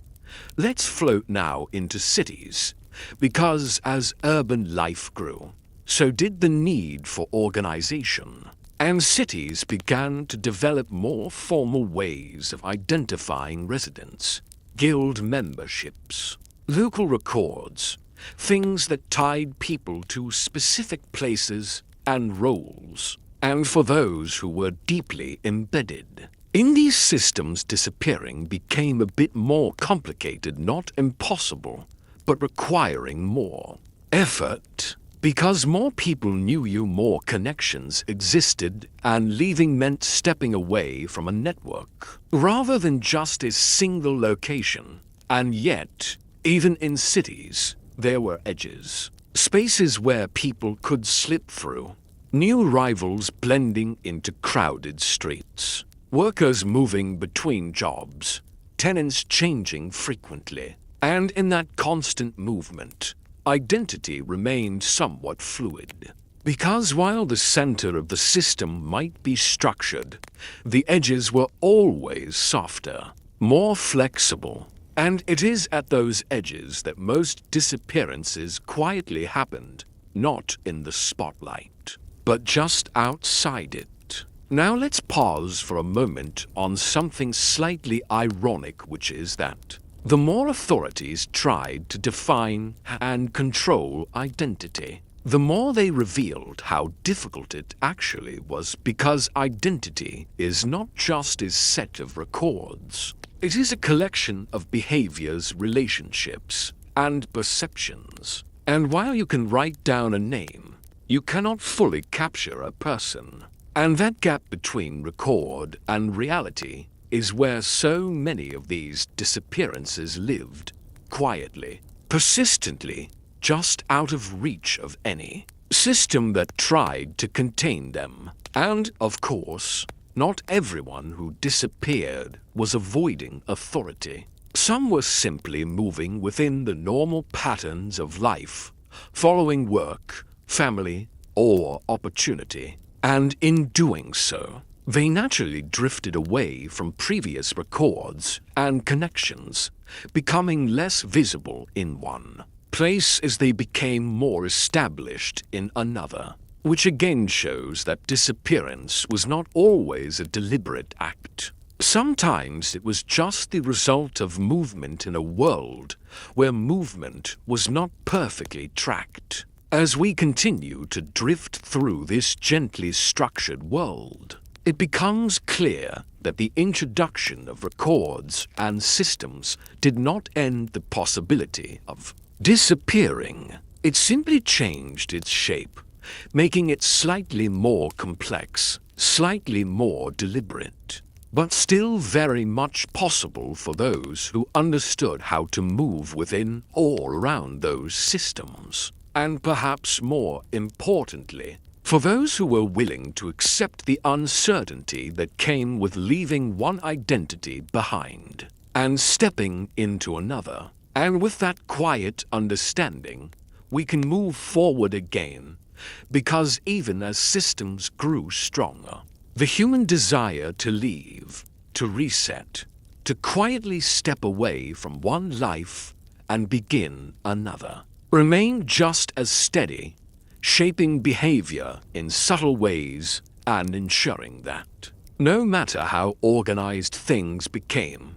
Let's float now into cities, because as urban life grew, so did the need for organization, and cities began to develop more formal ways of identifying residents, guild memberships, local records, things that tied people to specific places and roles, and for those who were deeply embedded. In these systems, disappearing became a bit more complicated, not impossible, but requiring more effort. Because more people knew you, more connections existed, and leaving meant stepping away from a network, rather than just a single location. And yet, even in cities, there were edges, spaces where people could slip through, new rivals blending into crowded streets, workers moving between jobs, tenants changing frequently, and in that constant movement, identity remained somewhat fluid. Because while the center of the system might be structured, the edges were always softer, more flexible, and it is at those edges that most disappearances quietly happened, not in the spotlight, but just outside it. Now let's pause for a moment on something slightly ironic, which is that the more authorities tried to define and control identity, the more they revealed how difficult it actually was, because identity is not just a set of records. It is a collection of behaviors, relationships, and perceptions. And while you can write down a name, you cannot fully capture a person. And that gap between record and reality is where so many of these disappearances lived, quietly, persistently, just out of reach of any system that tried to contain them. And, of course, not everyone who disappeared was avoiding authority. Some were simply moving within the normal patterns of life, following work, family, or opportunity. And in doing so, they naturally drifted away from previous records and connections, becoming less visible in one. place as they became more established in another, which again shows that disappearance was not always a deliberate act. Sometimes it was just the result of movement in a world where movement was not perfectly tracked. As we continue to drift through this gently structured world, it becomes clear that the introduction of records and systems did not end the possibility of disappearing. It simply changed its shape, making it slightly more complex, slightly more deliberate, but still very much possible for those who understood how to move within or around those systems. And perhaps more importantly, for those who were willing to accept the uncertainty that came with leaving one identity behind and stepping into another. And with that quiet understanding, we can move forward again, because even as systems grew stronger, the human desire to leave, to reset, to quietly step away from one life and begin another, remained just as steady, shaping behavior in subtle ways and ensuring that, no matter how organized things became,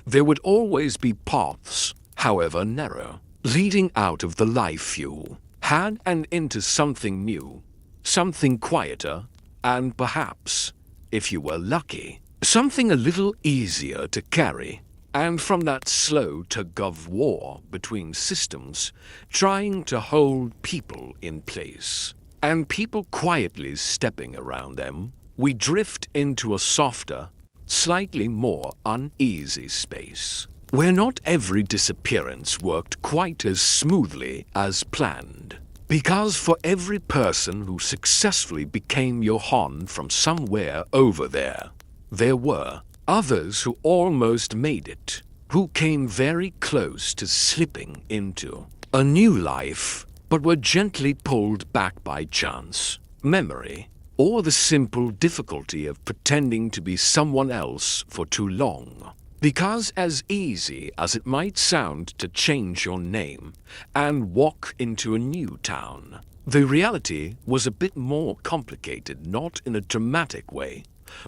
there would always be paths, however narrow, leading out of the life you had and into something new, something quieter, and perhaps, if you were lucky, something a little easier to carry. And from that slow tug-of-war between systems, trying to hold people in place, and people quietly stepping around them, we drift into a softer, slightly more uneasy space, where not every disappearance worked quite as smoothly as planned. Because for every person who successfully became Johann from somewhere over there, there were others who almost made it, who came very close to slipping into a new life, but were gently pulled back by chance, memory, or the simple difficulty of pretending to be someone else for too long. Because as easy as it might sound to change your name and walk into a new town, the reality was a bit more complicated, not in a dramatic way,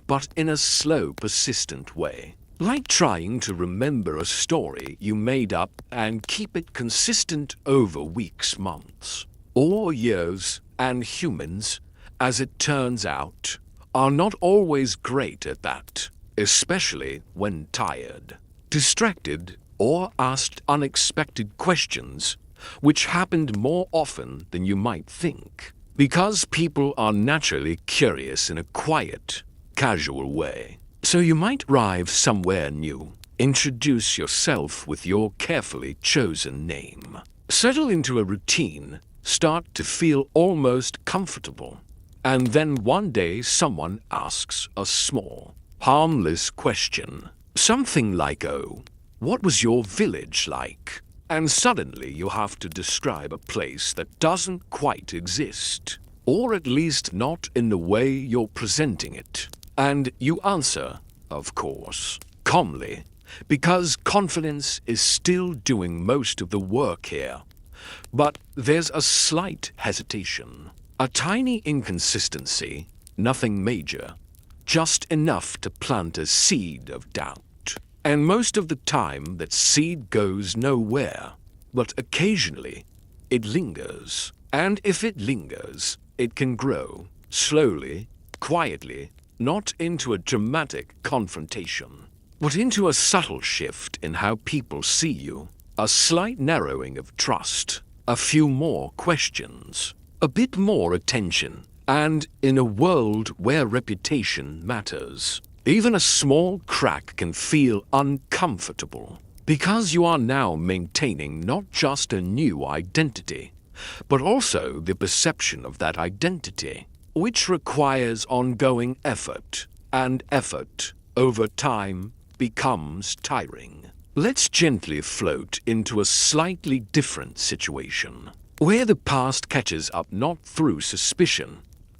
but in a slow, persistent way. Like trying to remember a story you made up and keep it consistent over weeks, months, or years. And humans, as it turns out, are not always great at that, especially when tired, distracted, or asked unexpected questions, which happened more often than you might think, because people are naturally curious in a quiet, casual way. So you might arrive somewhere new, introduce yourself with your carefully chosen name, settle into a routine, start to feel almost comfortable, and then one day someone asks a small, harmless question, something like, "Oh, what was your village like?" And suddenly you have to describe a place that doesn't quite exist, or at least not in the way you're presenting it. And you answer, of course, calmly, because confidence is still doing most of the work here. But there's a slight hesitation, a tiny inconsistency, nothing major, just enough to plant a seed of doubt. And most of the time that seed goes nowhere, but occasionally it lingers. And if it lingers, it can grow, slowly, quietly, not into a dramatic confrontation, but into a subtle shift in how people see you, a slight narrowing of trust, a few more questions, a bit more attention, and in a world where reputation matters, even a small crack can feel uncomfortable, because you are now maintaining not just a new identity, but also the perception of that identity, which requires ongoing effort, and effort, over time, becomes tiring. Let's gently float into a slightly different situation, where the past catches up not through suspicion,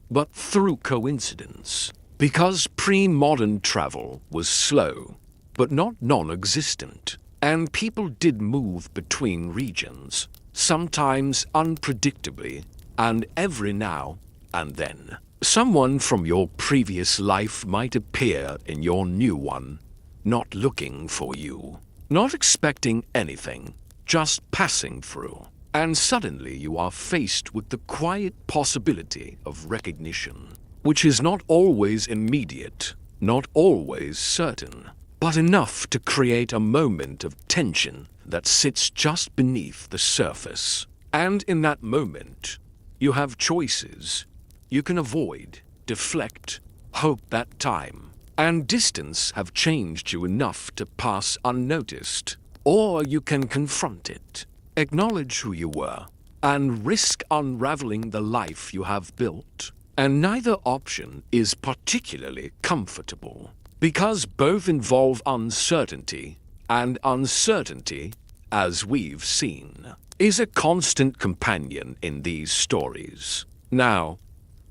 but through coincidence. Because pre-modern travel was slow, but not non-existent, and people did move between regions, sometimes unpredictably, and every now and then. Someone from your previous life might appear in your new one, not looking for you, not expecting anything, just passing through. And suddenly you are faced with the quiet possibility of recognition, which is not always immediate, not always certain, but enough to create a moment of tension that sits just beneath the surface. And in that moment, you have choices. You can avoid, deflect, hope that time and distance have changed you enough to pass unnoticed, or you can confront it, acknowledge who you were, and risk unraveling the life you have built. And neither option is particularly comfortable, because both involve uncertainty, and uncertainty, as we've seen, is a constant companion in these stories. Now,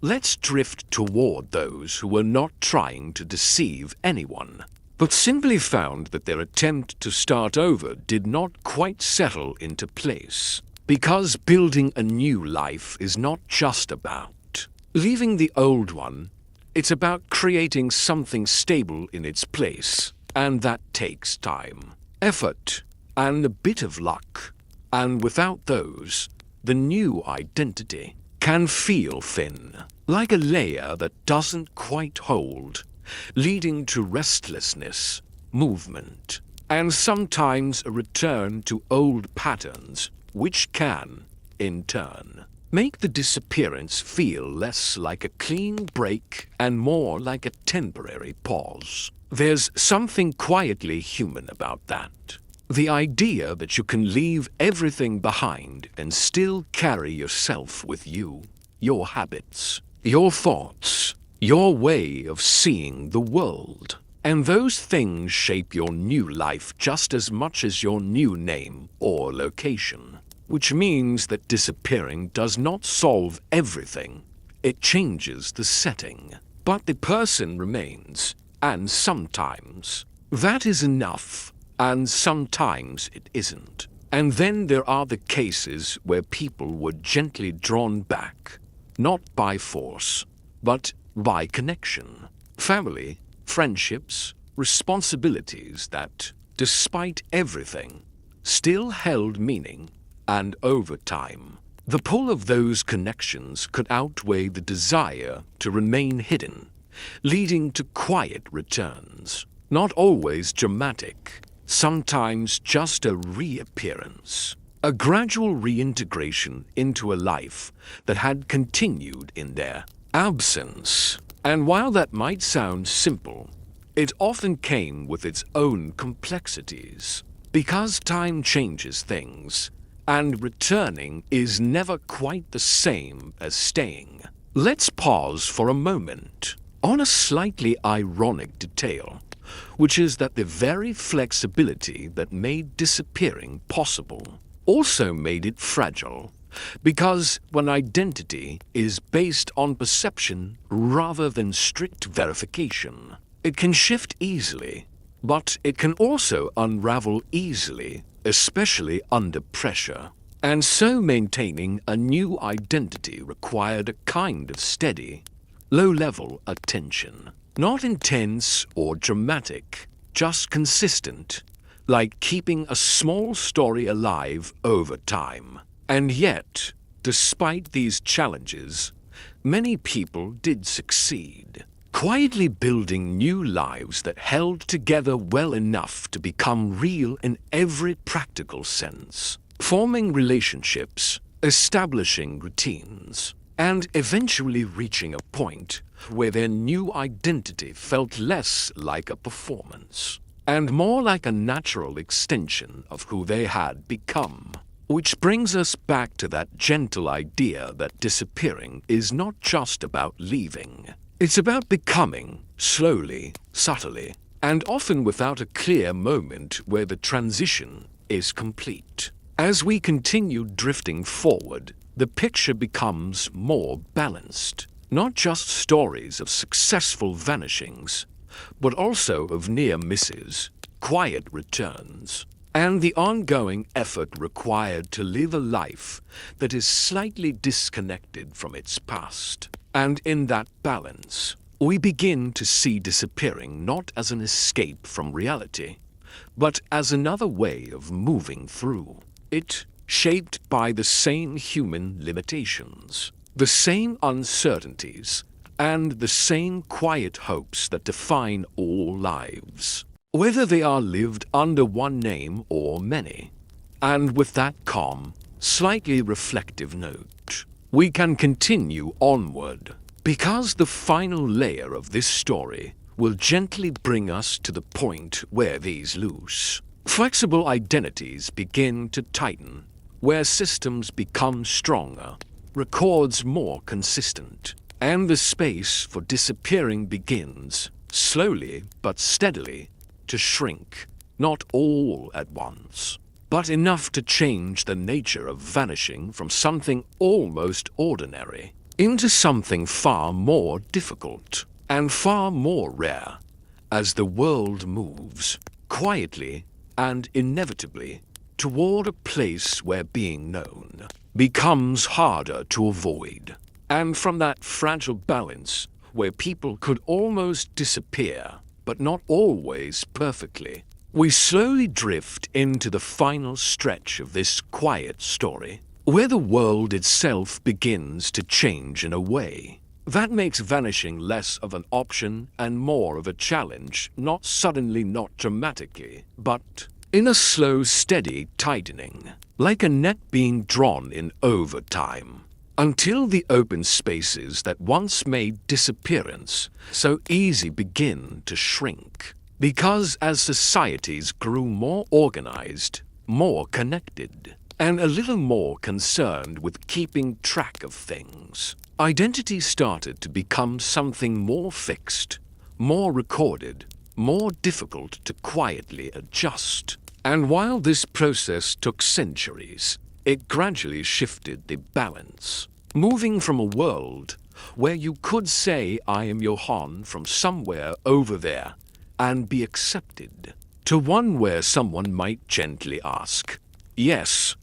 let's drift toward those who were not trying to deceive anyone, but simply found that their attempt to start over did not quite settle into place. Because building a new life is not just about leaving the old one, it's about creating something stable in its place, and that takes time, effort, and a bit of luck. And without those, the new identity can feel thin, like a layer that doesn't quite hold, leading to restlessness, movement, and sometimes a return to old patterns, which can, in turn, make the disappearance feel less like a clean break and more like a temporary pause. There's something quietly human about that. The idea that you can leave everything behind and still carry yourself with you, your habits, your thoughts, your way of seeing the world. And those things shape your new life just as much as your new name or location. Which means that disappearing does not solve everything. It changes the setting. But the person remains, and sometimes that is enough, and sometimes it isn't. And then there are the cases where people were gently drawn back, not by force, but by connection. Family, friendships, responsibilities that, despite everything, still held meaning. And over time, the pull of those connections could outweigh the desire to remain hidden, leading to quiet returns. Not always dramatic, sometimes just a reappearance. A gradual reintegration into a life that had continued in their absence. And while that might sound simple, it often came with its own complexities. Because time changes things, and returning is never quite the same as staying. Let's pause for a moment on a slightly ironic detail, which is that the very flexibility that made disappearing possible also made it fragile. Because when identity is based on perception rather than strict verification, it can shift easily, but it can also unravel easily, especially under pressure. And so maintaining a new identity required a kind of steady, low-level attention. Not intense or dramatic, just consistent, like keeping a small story alive over time. And yet, despite these challenges, many people did succeed, quietly building new lives that held together well enough to become real in every practical sense, forming relationships, establishing routines, and eventually reaching a point where their new identity felt less like a performance and more like a natural extension of who they had become. Which brings us back to that gentle idea that disappearing is not just about leaving. It's about becoming, slowly, subtly, and often without a clear moment where the transition is complete. As we continue drifting forward, the picture becomes more balanced. Not just stories of successful vanishings, but also of near misses, quiet returns, and the ongoing effort required to live a life that is slightly disconnected from its past. And in that balance, we begin to see disappearing not as an escape from reality, but as another way of moving through it, shaped by the same human limitations, the same uncertainties, and the same quiet hopes that define all lives, whether they are lived under one name or many. And with that calm, slightly reflective note, we can continue onward, because the final layer of this story will gently bring us to the point where these loose, flexible identities begin to tighten, where systems become stronger, records more consistent, and the space for disappearing begins, slowly but steadily, to shrink, not all at once, but enough to change the nature of vanishing from something almost ordinary into something far more difficult and far more rare, as the world moves, quietly and inevitably, toward a place where being known becomes harder to avoid. And from that fragile balance, where people could almost disappear, but not always perfectly, we slowly drift into the final stretch of this quiet story, where the world itself begins to change in a way that makes vanishing less of an option and more of a challenge, not suddenly, not dramatically, but in a slow, steady tightening, like a net being drawn in over time, until the open spaces that once made disappearance so easy begin to shrink. Because as societies grew more organized, more connected, and a little more concerned with keeping track of things, identity started to become something more fixed, more recorded, more difficult to quietly adjust. And while this process took centuries, it gradually shifted the balance, moving from a world where you could say, "I am Johann from somewhere over there," and be accepted, to one where someone might gently ask, "Yes,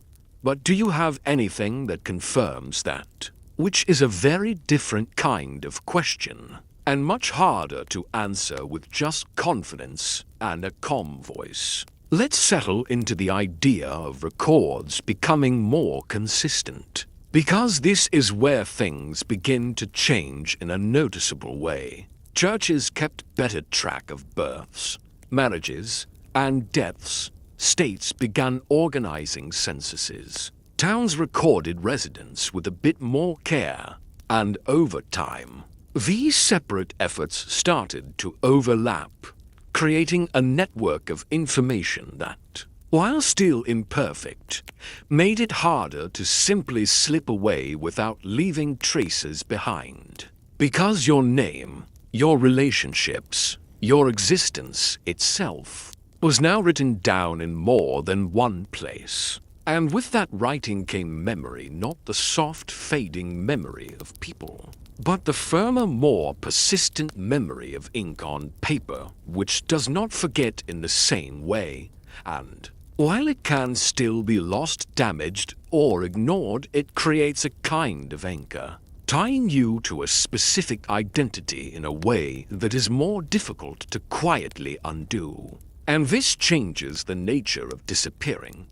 but do you have anything that confirms that?" Which is a very different kind of question, and much harder to answer with just confidence and a calm voice. Let's settle into the idea of records becoming more consistent, because this is where things begin to change in a noticeable way. Churches kept better track of births, marriages, and deaths. States began organizing censuses. Towns recorded residents with a bit more care, and over time, these separate efforts started to overlap, creating a network of information that, while still imperfect, made it harder to simply slip away without leaving traces behind. Because your name, your relationships, your existence itself was now written down in more than one place. And with that writing came memory, not the soft, fading memory of people, but the firmer, more persistent memory of ink on paper, which does not forget in the same way. And while it can still be lost, damaged, or ignored, it creates a kind of anchor, tying you to a specific identity in a way that is more difficult to quietly undo. And this changes the nature of disappearing,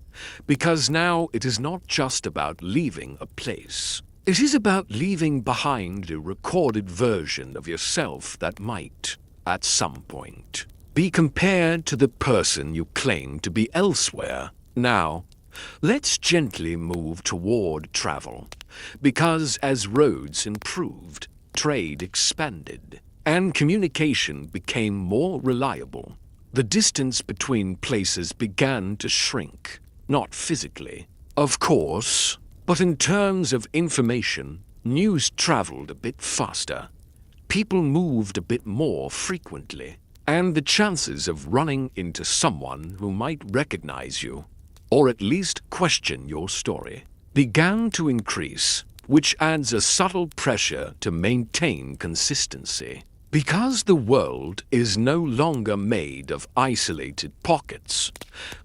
because now it is not just about leaving a place. It is about leaving behind a recorded version of yourself that might, at some point, be compared to the person you claim to be elsewhere. Now, let's gently move toward travel, because as roads improved, trade expanded, and communication became more reliable, the distance between places began to shrink, not physically, of course, but in terms of information. News traveled a bit faster, people moved a bit more frequently, and the chances of running into someone who might recognize you, or at least question your story, began to increase, which adds a subtle pressure to maintain consistency. Because the world is no longer made of isolated pockets,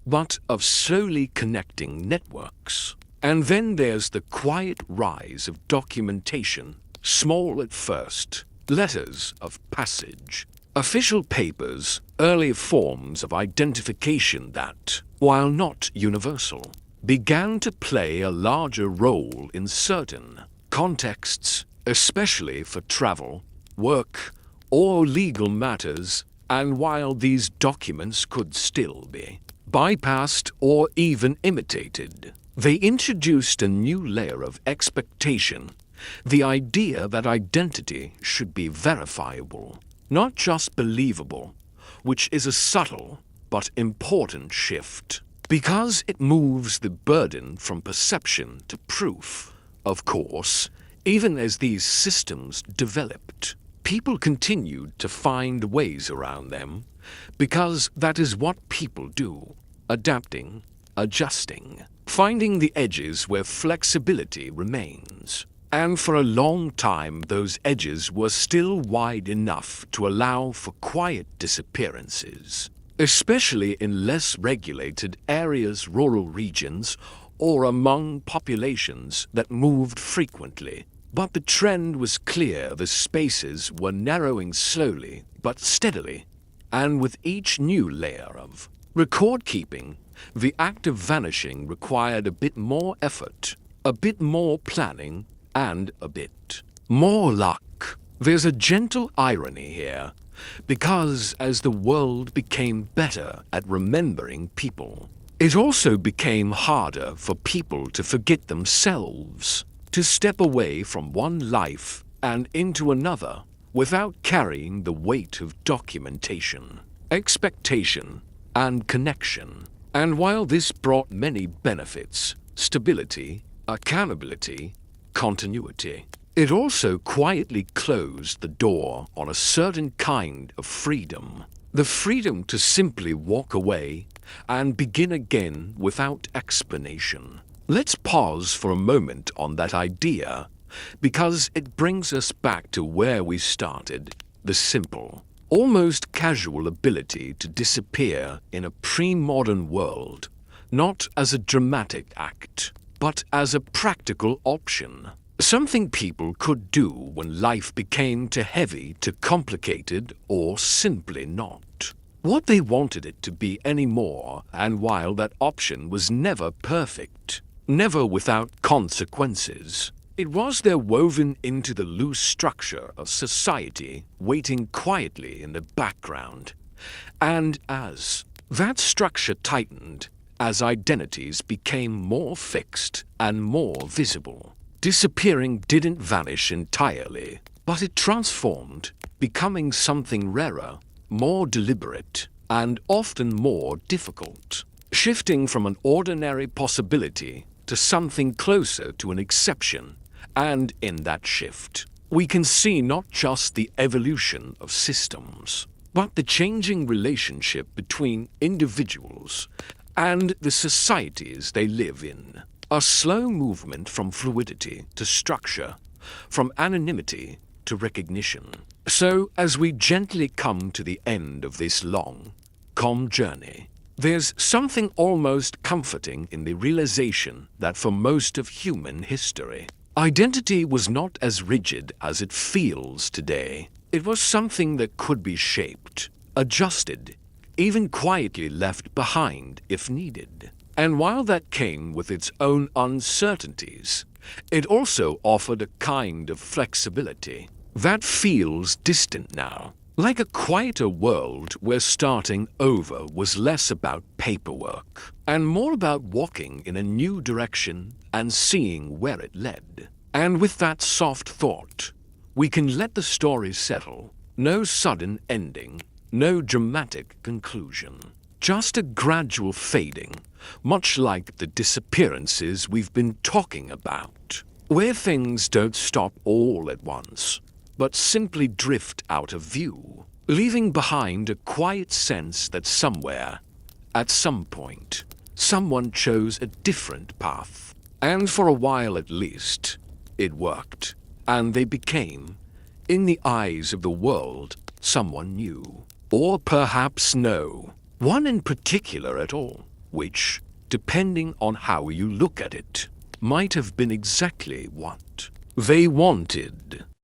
but of slowly connecting networks. And then there's the quiet rise of documentation, small at first, letters of passage, official papers, early forms of identification that, while not universal, began to play a larger role in certain contexts, especially for travel, work, or legal matters, and while these documents could still be bypassed or even imitated, they introduced a new layer of expectation, the idea that identity should be verifiable, not just believable, which is a subtle but important shift, because it moves the burden from perception to proof. Of course, even as these systems developed, people continued to find ways around them, because that is what people do, adapting, adjusting, finding the edges where flexibility remains. And for a long time those edges were still wide enough to allow for quiet disappearances, especially in less regulated areas, rural regions, or among populations that moved frequently. But the trend was clear: the spaces were narrowing slowly but steadily, and with each new layer of record keeping, the act of vanishing required a bit more effort, a bit more planning, and a bit more luck. There's a gentle irony here, because as the world became better at remembering people, it also became harder for people to forget themselves, to step away from one life and into another without carrying the weight of documentation, expectation, and connection. And while this brought many benefits, stability, accountability, continuity, it also quietly closed the door on a certain kind of freedom. The freedom to simply walk away and begin again without explanation. Let's pause for a moment on that idea, because it brings us back to where we started: the simple, almost casual ability to disappear in a pre-modern world, not as a dramatic act, but as a practical option. Something people could do when life became too heavy, too complicated, or simply not what they wanted it to be anymore. And while that option was never perfect, never without consequences, it was there, woven into the loose structure of society, waiting quietly in the background. And as that structure tightened, as identities became more fixed and more visible, disappearing didn't vanish entirely, but it transformed, becoming something rarer, more deliberate, and often more difficult, shifting from an ordinary possibility to something closer to an exception. And in that shift, we can see not just the evolution of systems, but the changing relationship between individuals and the societies they live in. A slow movement from fluidity to structure, from anonymity to recognition. So, as we gently come to the end of this long, calm journey, there's something almost comforting in the realization that for most of human history, identity was not as rigid as it feels today. It was something that could be shaped, adjusted, even quietly left behind if needed. And while that came with its own uncertainties, it also offered a kind of flexibility that feels distant now, like a quieter world where starting over was less about paperwork and more about walking in a new direction and seeing where it led. And with that soft thought, we can let the story settle. No sudden ending, no dramatic conclusion, just a gradual fading, much like the disappearances we've been talking about, where things don't stop all at once, but simply drift out of view, leaving behind a quiet sense that somewhere, at some point, someone chose a different path. And for a while at least, it worked, and they became In the eyes of the world, someone new. Or perhaps no. One in particular at all, which, depending on how you look at it, might have been exactly what they wanted.